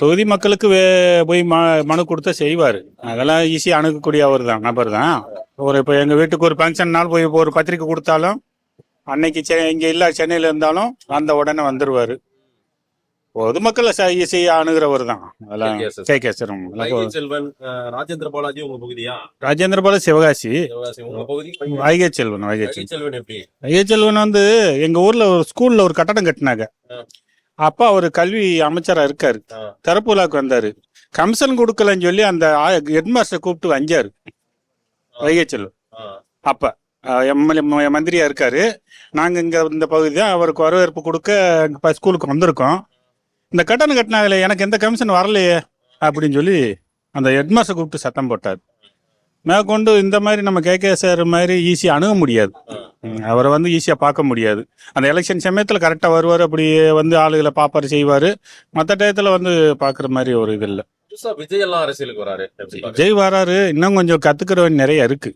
தொகுதி மக்களுக்கு போய் மனு கொடுத்தா செய்வார். அதெல்லாம் ஈஸியாக அணுகக்கூடிய அவர் தான், நபர் தான். இப்போ எங்கள் வீட்டுக்கு ஒரு ஃபங்க்ஷன்னால் போய் ஒரு பத்திரிக்கை கொடுத்தாலும் அன்னைக்கு இங்கே இல்லை சென்னையில் இருந்தாலும் அந்த உடனே வந்துடுவார். பொதுமக்களை ஈஸியாக அணுகிறவர் தான். அதெல்லாம் கே செல்வன். ராஜேந்திர பாலாஜி உங்க பகுதியா? ராஜேந்திர பாலாஜி சிவகாசி. உங்க பகுதி வைகை செல்வன். எப்படி? வைகை செல்வன் வந்து எங்கள் ஊரில் ஒரு ஸ்கூலில் ஒரு கட்டடம் கட்டினாங்க. அப்பா ஒரு கல்வி அமைச்சரா இருக்காரு. திறப்பு விழாக்கு வந்தாரு. கமிஷன் கொடுக்கலன்னு சொல்லி அந்த ஹெட்மாஸ்டர் கூப்பிட்டு வஞ்சாரு வைகை செல்வன். அப்ப எம்எல்ஏ மந்திரியா இருக்காரு. நாங்க இங்க இந்த பகுதி தான் அவருக்கு வரவேற்பு கொடுக்க ஸ்கூலுக்கு வந்திருக்கோம். இந்த கட்டணம் கட்டினாங்களே, எனக்கு எந்த கமிஷன் வரலையே அப்படின்னு சொல்லி அந்த ஹெட்மாஸ்டர் கூப்பிட்டு சத்தம் போட்டார். மேற்கொண்டு இந்த மாதிரி நம்ம கே சார் மாதிரி ஈஸியாக அணுக முடியாது. அவரை வந்து ஈஸியாக பார்க்க முடியாது. அந்த எலெக்ஷன் சமயத்தில் கரெக்டாக வருவார், அப்படி வந்து ஆளுகளை பார்ப்பார் செய்வார். மற்ற டயத்தில் வந்து பார்க்குற மாதிரி ஒரு இது இல்லை. விஜய் எல்லாம் அரசியலுக்கு வராரு. விஜய் வராரு, இன்னும் கொஞ்சம் கற்றுக்கிற வேண்டிய நிறைய இருக்குது.